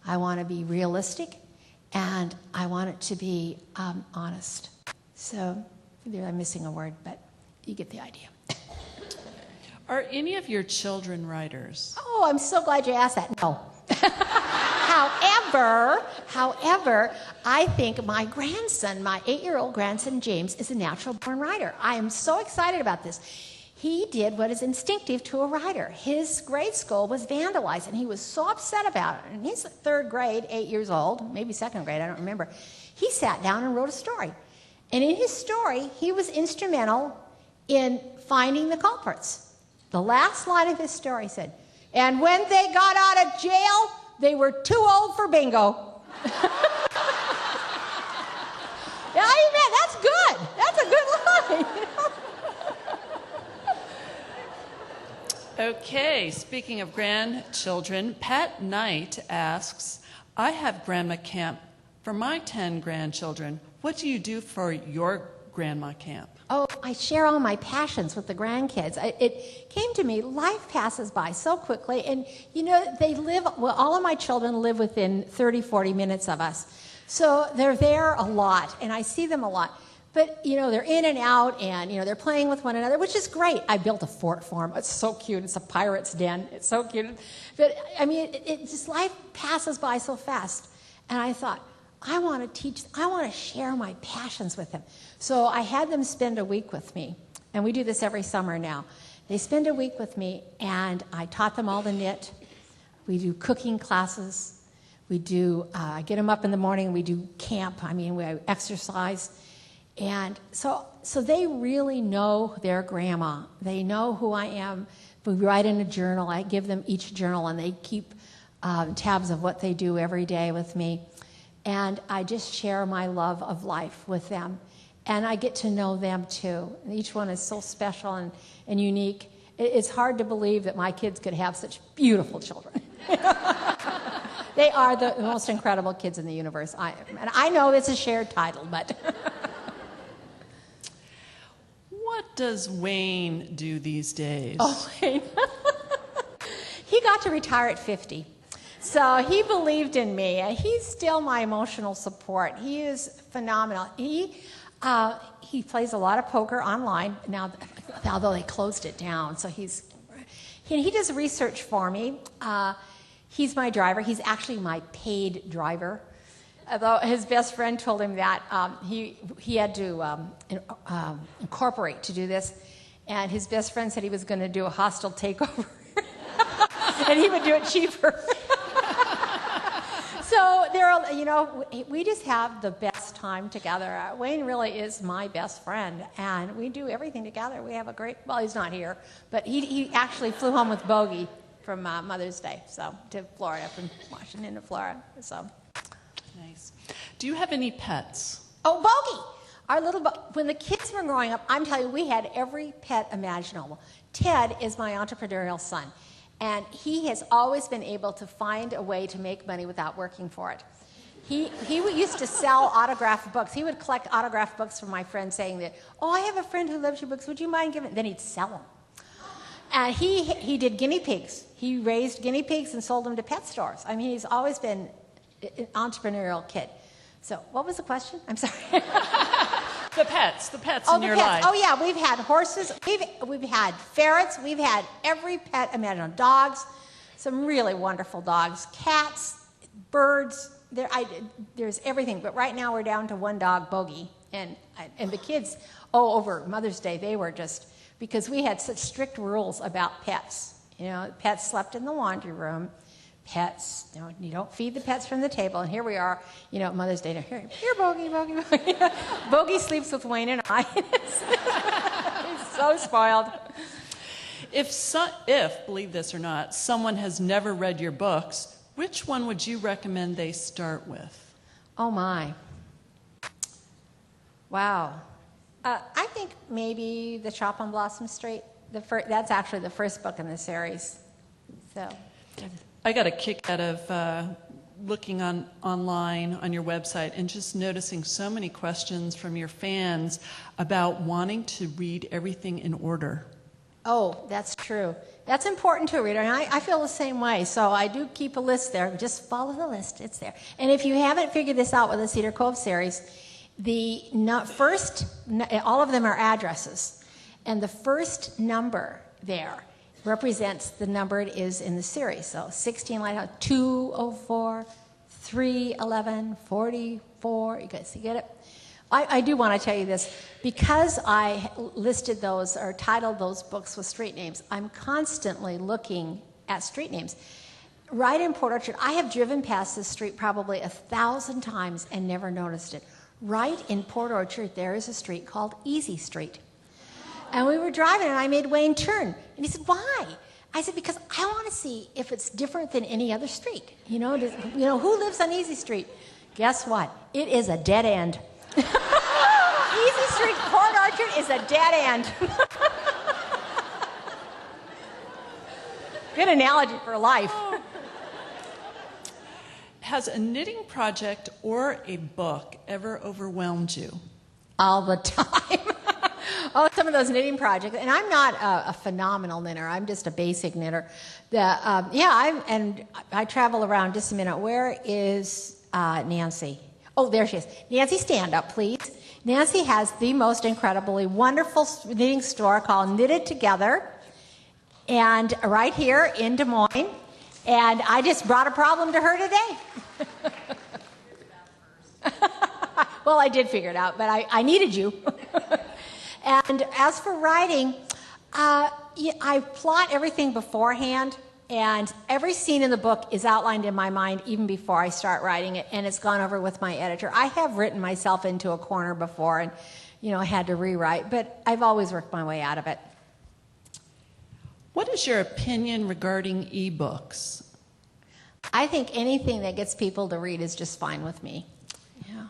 I want to be realistic, and I want it to be honest. So I'm missing a word, but you get the idea. Are any of your children writers? Oh, I'm so glad you asked that. No. However, I think my grandson, my 8-year-old grandson, James, is a natural-born writer. I am so excited about this. He did what is instinctive to a writer. His grade school was vandalized, and he was so upset about it. And he's 3rd grade, 8 years old, maybe 2nd grade, I don't remember. He sat down and wrote a story. And in his story, he was instrumental in finding the culprits. The last line of his story said, "And when they got out of jail, they were too old for bingo." Yeah, amen. That's good. That's a good line. Okay, speaking of grandchildren, Pat Knight asks, "I have grandma camp for my 10 grandchildren. What do you do for your grandma camp?" Oh, I share all my passions with the grandkids. It came to me, life passes by so quickly, and all of my children live within 30, 40 minutes of us. So they're there a lot, and I see them a lot. But, they're in and out, and, they're playing with one another, which is great. I built a fort for them. It's so cute. It's a pirate's den. It's so cute. But, life passes by so fast. And I thought, I want to share my passions with them. So I had them spend a week with me, and we do this every summer now. They spend a week with me, and I taught them all to knit. We do cooking classes. We do, I get them up in the morning, we do camp. We exercise. And so they really know their grandma. They know who I am. We write in a journal. I give them each journal, and they keep tabs of what they do every day with me. And I just share my love of life with them. And I get to know them too. And each one is so special and unique. It's hard to believe that my kids could have such beautiful children. They are the most incredible kids in the universe. And I know it's a shared title, but... What does Wayne do these days? Oh, Wayne. He got to retire at 50. So he believed in me, and he's still my emotional support. He is phenomenal. He plays a lot of poker online now, although they closed it down. So he does research for me. He's my driver. He's actually my paid driver. Although his best friend told him that he had to incorporate to do this, and his best friend said he was going to do a hostile takeover, and he would do it cheaper. So we just have the best time together. Wayne really is my best friend, and we do everything together. We have a great. Well, he's not here, but he actually flew home with Bogey from Mother's Day, to Florida, from Washington to Florida. So nice. Do you have any pets? Oh, Bogey, our little. When the kids were growing up, I'm telling you, we had every pet imaginable. Ted is my entrepreneurial son. And he has always been able to find a way to make money without working for it. He used to sell autographed books. He would collect autographed books from my friends saying that, oh, I have a friend who loves your books. Would you mind giving? Then he'd sell them. And he did guinea pigs. He raised guinea pigs and sold them to pet stores. I mean, he's always been an entrepreneurial kid. So what was the question? I'm sorry. The pets in your life. Oh, yeah, we've had horses. We've had ferrets. We've had every pet imaginable. Dogs, some really wonderful dogs. Cats, birds. There's everything. But right now we're down to one dog, Bogey. And the kids, over Mother's Day, they were just, because we had such strict rules about pets. Pets slept in the laundry room. Pets, you don't feed the pets from the table. And here we are, Mother's Day. Here, Bogey. Bogey sleeps with Wayne and I. He's so spoiled. If, believe this or not, someone has never read your books, which one would you recommend they start with? Oh, my. Wow. I think maybe The Shop on Blossom Street. That's actually the first book in the series. So... I got a kick out of looking online on your website and just noticing so many questions from your fans about wanting to read everything in order. Oh, that's true. That's important to a reader, and I feel the same way. So I do keep a list there. Just follow the list. It's there. And if you haven't figured this out with the Cedar Cove series, all of them are addresses. And the first number there represents the number it is in the series. So 16 Lighthouse, 204, 311, 44. You guys get it? I do want to tell you this. Because I listed those or titled those books with street names, I'm constantly looking at street names. Right in Port Orchard, I have driven past this street probably 1,000 times and never noticed it. Right in Port Orchard, there is a street called Easy Street. And we were driving, and I made Wayne turn. And he said, why? I said, because I want to see if it's different than any other street. Who lives on Easy Street? Guess what? It is a dead end. Easy Street, Port Orchard is a dead end. Good analogy for life. Has a knitting project or a book ever overwhelmed you? All the time. Some of those knitting projects, and I'm not a phenomenal knitter. I'm just a basic knitter. I travel around. Just a minute. Where is Nancy? Oh, there she is. Nancy, stand up, please. Nancy has the most incredibly wonderful knitting store called Knitted Together, and right here in Des Moines. And I just brought a problem to her today. Well, I did figure it out, but I needed you. And as for writing, I plot everything beforehand, and every scene in the book is outlined in my mind even before I start writing it, and it's gone over with my editor. I have written myself into a corner before and, had to rewrite, but I've always worked my way out of it. What is your opinion regarding ebooks? I think anything that gets people to read is just fine with me. Yeah.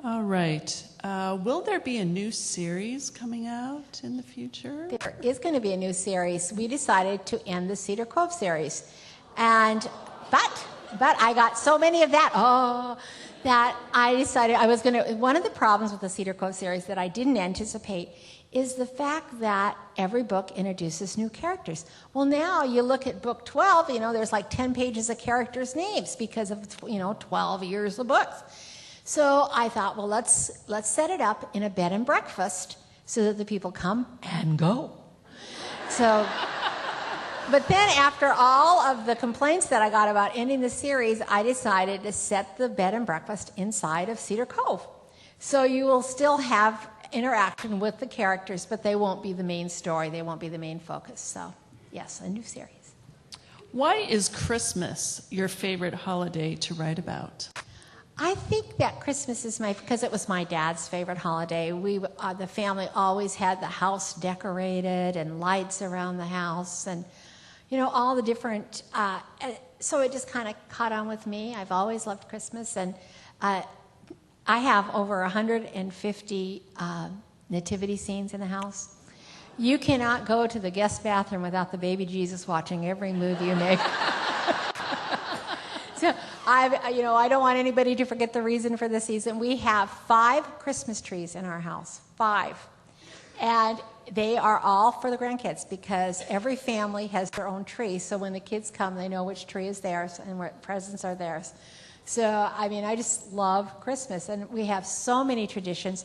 All right. Will there be a new series coming out in the future? There is going to be a new series. We decided to end the Cedar Cove series. But I got so many of that, that I decided I was going to... One of the problems with the Cedar Cove series that I didn't anticipate is the fact that every book introduces new characters. Well, now you look at book 12, there's like 10 pages of characters' names because of, 12 years of books. So I thought, well, let's set it up in a bed and breakfast so that the people come and go. So, but then after all of the complaints that I got about ending the series, I decided to set the bed and breakfast inside of Cedar Cove. So you will still have interaction with the characters, but they won't be the main story. They won't be the main focus. So, yes, a new series. Why is Christmas your favorite holiday to write about? I think that Christmas is because it was my dad's favorite holiday. The family always had the house decorated and lights around the house and, all the different, so it just kind of caught on with me. I've always loved Christmas, and I have over 150 nativity scenes in the house. You cannot go to the guest bathroom without the baby Jesus watching every move you make. So I don't want anybody to forget the reason for the season. We have 5 Christmas trees in our house, 5. And they are all for the grandkids because every family has their own tree. So when the kids come, they know which tree is theirs and what presents are theirs. So, I just love Christmas. And we have so many traditions.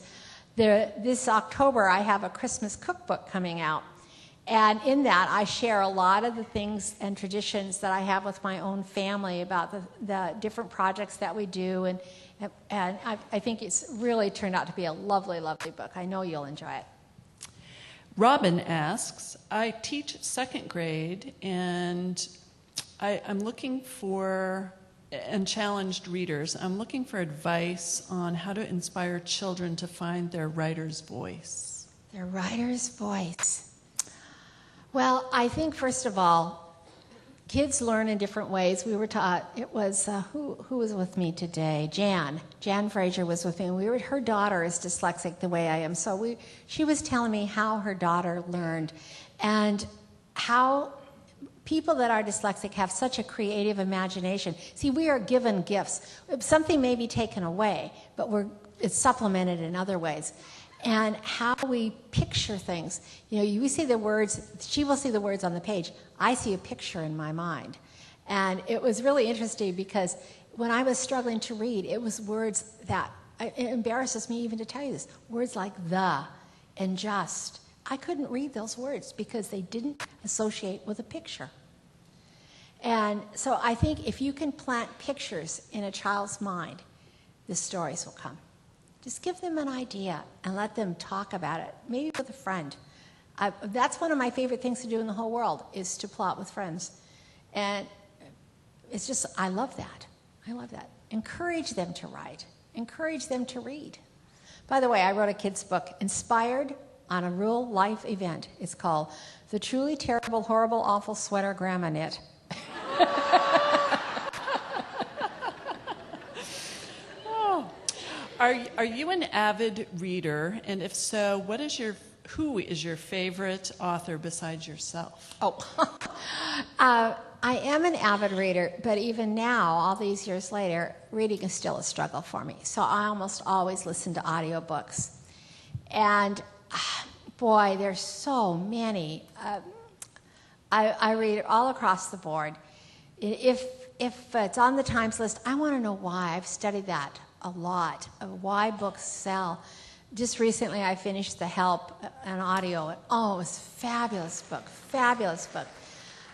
This October, I have a Christmas cookbook coming out. And in that, I share a lot of the things and traditions that I have with my own family about the different projects that we do. And I think it's really turned out to be a lovely, lovely book. I know you'll enjoy it. Robin asks, I teach 2nd grade, and I'm looking for, and challenged readers, I'm looking for advice on how to inspire children to find their writer's voice. Their writer's voice. Well, I think, first of all, kids learn in different ways. We were taught, it was, who was with me today? Jan Fraser was with me. Her daughter is dyslexic the way I am. So she was telling me how her daughter learned and how people that are dyslexic have such a creative imagination. See, we are given gifts. Something may be taken away, but it's supplemented in other ways. And how we picture things. You see the words, she will see the words on the page. I see a picture in my mind. And it was really interesting because when I was struggling to read, it was words that, it embarrasses me even to tell you this, words like the and just. I couldn't read those words because they didn't associate with a picture. And so I think if you can plant pictures in a child's mind, the stories will come. Just give them an idea and let them talk about it, maybe with a friend. That's one of my favorite things to do in the whole world, is to plot with friends. And it's just, I love that. I love that. Encourage them to write. Encourage them to read. By the way, I wrote a kid's book inspired on a real life event. It's called The Truly Terrible, Horrible, Awful Sweater Grandma Knit. Are you an avid reader? And if so, who is your favorite author besides yourself? I am an avid reader, but even now, all these years later, reading is still a struggle for me. So I almost always listen to audiobooks. And boy, there's so many. I read all across the board. If it's on the Times list, I want to know why. I've studied that a lot, of why books sell. Just recently I finished The Help, an audio. It was a fabulous book, fabulous book.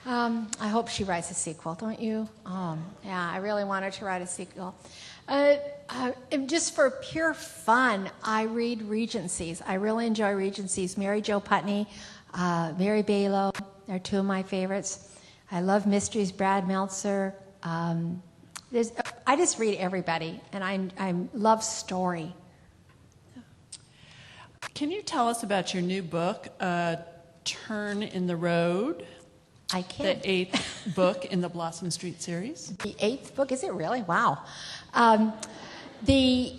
I hope she writes a sequel, don't you? Yeah, I really want her to write a sequel. Just for pure fun, I read Regencies. I really enjoy Regencies. Mary Jo Putney, Mary Balow, they're 2 of my favorites. I love mysteries, Brad Meltzer. I just read everybody, and I love story. Can you tell us about your new book, Turn in the Road? I can. The 8th book in the Blossom Street series. The 8th book? Is it really? Wow. The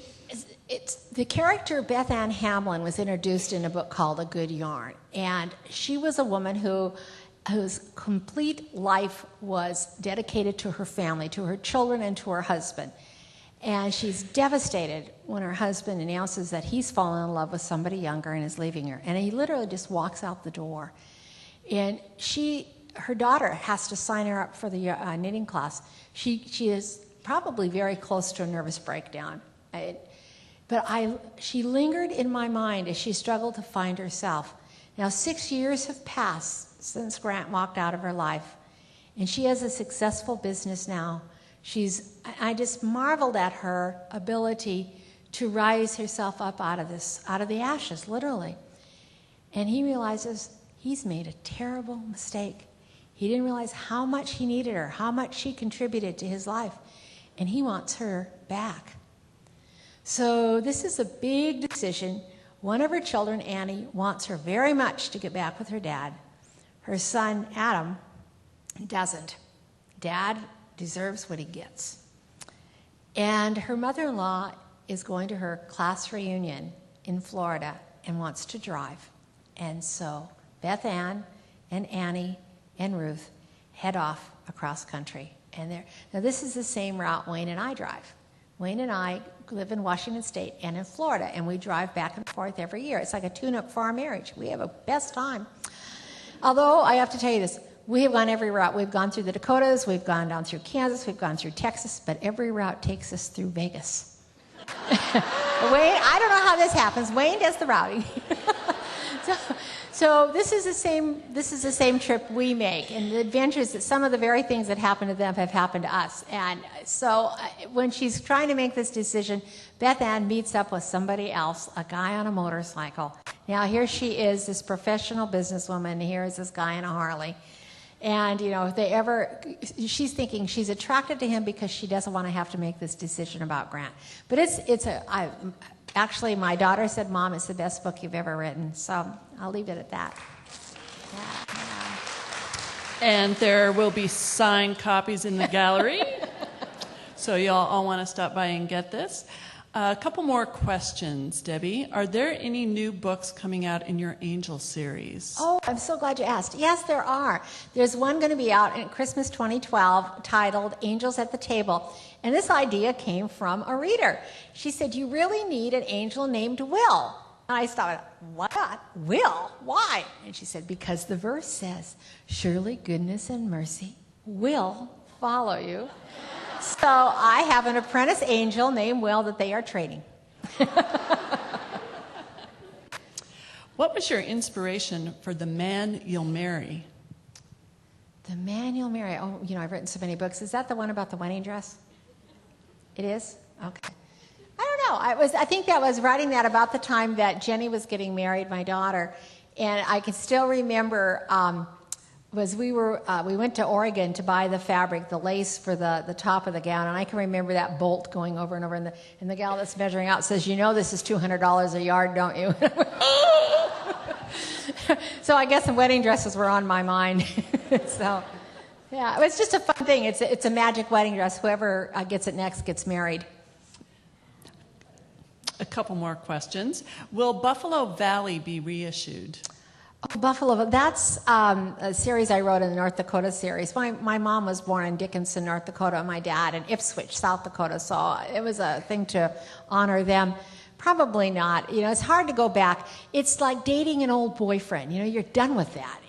character Beth Ann Hamlin was introduced in a book called A Good Yarn, and she was a woman whose complete life was dedicated to her family, to her children, and to her husband. And she's devastated when her husband announces that he's fallen in love with somebody younger and is leaving her. And he literally just walks out the door. And her daughter has to sign her up for the knitting class. She is probably very close to a nervous breakdown. She lingered in my mind as she struggled to find herself. Now, 6 years have passed since Grant walked out of her life, and she has a successful business now. I just marveled at her ability to rise herself up out of the ashes, literally. And he realizes he's made a terrible mistake. He didn't realize how much he needed her, how much she contributed to his life, and he wants her back. So this is a big decision. One of her children, Annie, wants her very much to get back with her dad. Her son, Adam, doesn't. Dad deserves what he gets. And her mother-in-law is going to her class reunion in Florida and wants to drive. And so Beth Ann and Annie and Ruth head off across country. And now this is the same route Wayne and I drive. Wayne and I live in Washington State and in Florida, and we drive back and forth every year. It's like a tune-up for our marriage. We have a best time. Although, I have to tell you this, we have gone every route. We've gone through the Dakotas, we've gone down through Kansas, we've gone through Texas, but every route takes us through Vegas. Wayne, I don't know how this happens. Wayne does the routing. So this is the same trip we make, and the adventures that some of the very things that happen to them have happened to us. And so when she's trying to make this decision, Beth Ann meets up with somebody else, a guy on a motorcycle. Now here she is, this professional businesswoman, and here is this guy on a Harley. And she's thinking she's attracted to him because she doesn't want to have to make this decision about Grant. But actually, my daughter said, Mom, it's the best book you've ever written. So I'll leave it at that. Yeah. And there will be signed copies in the gallery. So y'all all want to stop by and get this. A couple more questions, Debbie. Are there any new books coming out in your Angel series? Oh, I'm so glad you asked. Yes, there are. There's one going to be out in Christmas 2012 titled Angels at the Table. And this idea came from a reader. She said, you really need an angel named Will. And I thought, what? Will? Why? And she said, because the verse says, surely goodness and mercy will follow you. So I have an apprentice angel named Will that they are trading. What was your inspiration for The Man You'll Marry? The Man You'll Marry. Oh, I've written so many books. Is that the one about the wedding dress? It is? Okay. I don't know. I think that was writing that about the time that Jenny was getting married, my daughter. And I can still remember we went to Oregon to buy the fabric, the lace for the top of the gown, and I can remember that bolt going over and over, and the gal that's measuring out says, this is $200 a yard, don't you? So I guess the wedding dresses were on my mind. So, yeah, it's just a fun thing. It's a magic wedding dress. Whoever gets it next gets married. A couple more questions. Will Buffalo Valley be reissued? Oh, Buffalo, that's a series I wrote in the North Dakota series. My mom was born in Dickinson, North Dakota, and my dad in Ipswich, South Dakota, so it was a thing to honor them. Probably not. It's hard to go back. It's like dating an old boyfriend. You're done with that.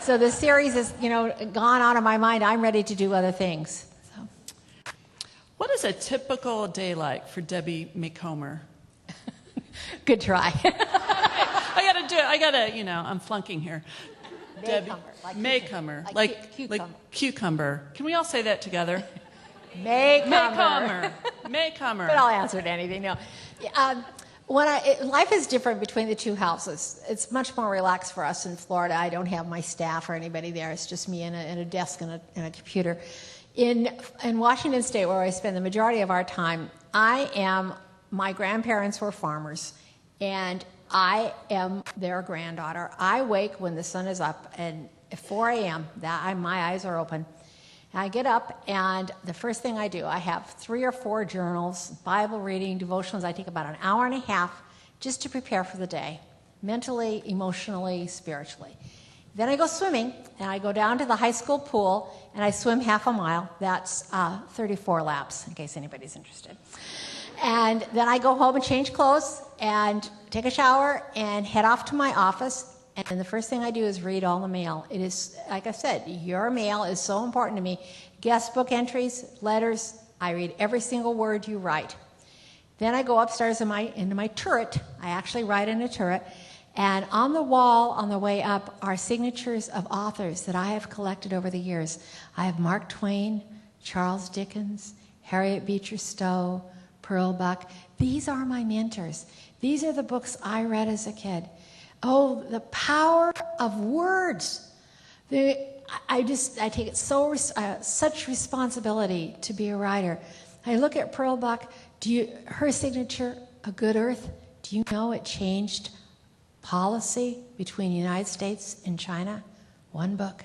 So the series is, gone out of my mind. I'm ready to do other things. So. What is a typical day like for Debbie Macomber? Good try. I'm flunking here. Macomber. Like cucumber. Can we all say that together? Macomber. Macomber. But I'll answer to anything. No. Life is different between the two houses. It's much more relaxed for us in Florida. I don't have my staff or anybody there. It's just me and a desk and a computer. In Washington State, where I spend the majority of our time, my grandparents were farmers, and I am their granddaughter. I wake when the sun is up, and at 4 a.m., my eyes are open. I get up, and the first thing I do, I have 3 or 4 journals, Bible reading, devotionals. I take about an hour and a half just to prepare for the day, mentally, emotionally, spiritually. Then I go swimming, and I go down to the high school pool, and I swim half a mile. That's 34 laps, in case anybody's interested. And then I go home and change clothes and take a shower and head off to my office. And the first thing I do is read all the mail. It is, like I said, your mail is so important to me. Guest book entries, letters, I read every single word you write. Then I go upstairs into my turret. I actually write in a turret. And on the wall on the way up are signatures of authors that I have collected over the years. I have Mark Twain, Charles Dickens, Harriet Beecher Stowe, Pearl Buck. These are my mentors. These are the books I read as a kid. Oh, the power of words. I take it such responsibility to be a writer. I look at Pearl Buck. Her signature, A Good Earth, do you know it changed policy between the United States and China? One book.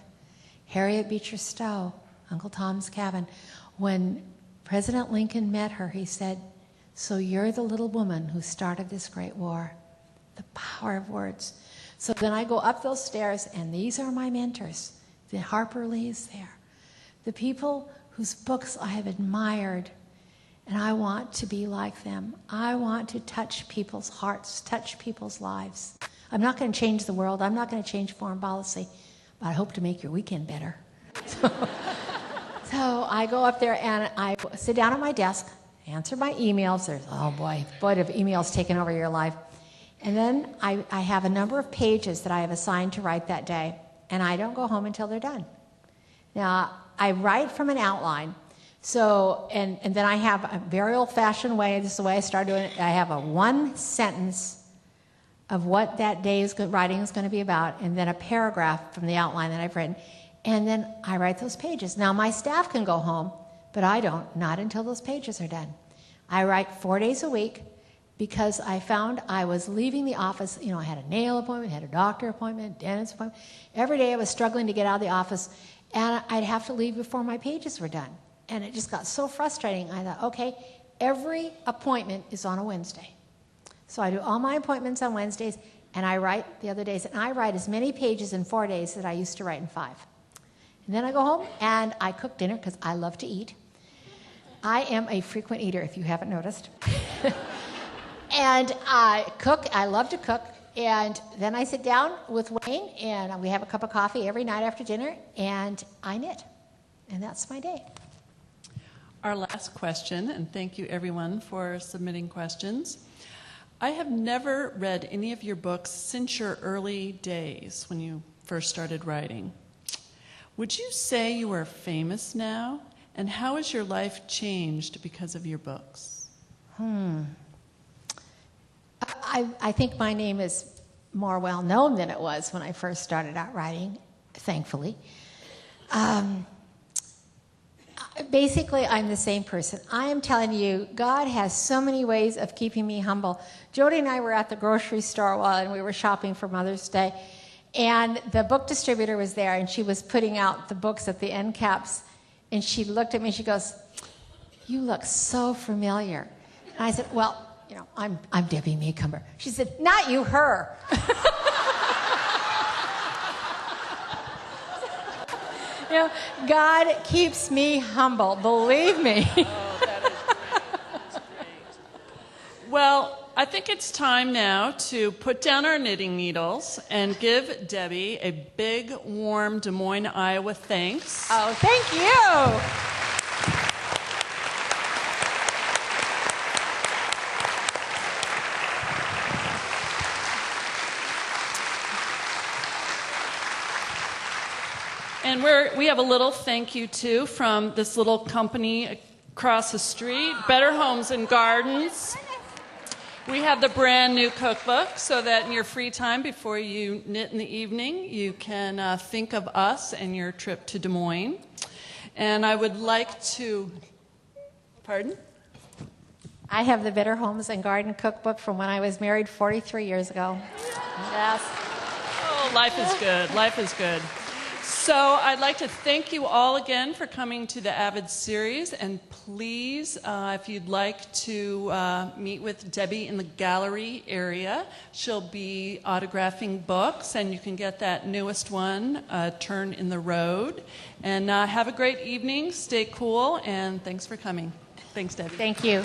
Harriet Beecher Stowe, Uncle Tom's Cabin. When President Lincoln met her, he said, "So you're the little woman who started this great war." The power of words. So then I go up those stairs, and these are my mentors. The Harper Lees there. The people whose books I have admired, and I want to be like them. I want to touch people's hearts, touch people's lives. I'm not going to change the world. I'm not going to change foreign policy, but I hope to make your weekend better. So I go up there, and I sit down at my desk, answer my emails. There's, oh boy, have emails taken over your life. And then I have a number of pages that I have assigned to write that day, and I don't go home until they're done. Now, I write from an outline, so, and then I have a very old-fashioned way, this is the way I started doing it, I have a one sentence of what that day's writing is going to be about, and then a paragraph from the outline that I've written, and then I write those pages. Now, my staff can go home, but I don't, not until those pages are done. I write 4 days a week, because I found I was leaving the office. You know, I had a nail appointment, had a doctor appointment, dentist appointment. Every day I was struggling to get out of the office, and I'd have to leave before my pages were done. And it just got so frustrating. I thought, okay, every appointment is on a Wednesday. So I do all my appointments on Wednesdays, and I write the other days. And I write as many pages in 4 days as I used to write in 5. And then I go home, and I cook dinner, because I love to eat. I am a frequent eater, if you haven't noticed. And I cook. I love to cook. And then I sit down with Wayne, and we have a cup of coffee every night after dinner, and I knit. And that's my day. Our last question, and thank you everyone for submitting questions. I have never read any of your books since your early days when you first started writing. Would you say you are famous now? And how has your life changed because of your books? I think my name is more well known than it was when I first started out writing, thankfully. Basically, I'm the same person. I am telling you, God has so many ways of keeping me humble. Jody and I were at the grocery store while we were shopping for Mother's Day, and the book distributor was there, and she was putting out the books at the end caps, and she looked at me and she goes, "You look so familiar." And I said, "Well, you know, I'm Debbie Macomber." She said, "Not you, her." You know, God keeps me humble, believe me. Oh, that is great. That's great. Well, I think it's time now to put down our knitting needles and give Debbie a big, warm Des Moines, Iowa thanks. Oh, thank you. And we have a little thank you, too, from this little company across the street, Better Homes and Gardens. We have the brand new cookbook so that in your free time before you knit in the evening, you can think of us and your trip to Des Moines. And I would like to, pardon? I have the Better Homes and Garden cookbook from when I was married 43 years ago. Yes. Oh, life is good. Life is good. So I'd like to thank you all again for coming to the AViD series, and please, if you'd like to meet with Debbie in the gallery area, she'll be autographing books, and you can get that newest one, Turn in the Road. And have a great evening, stay cool, and thanks for coming. Thanks, Debbie. Thank you.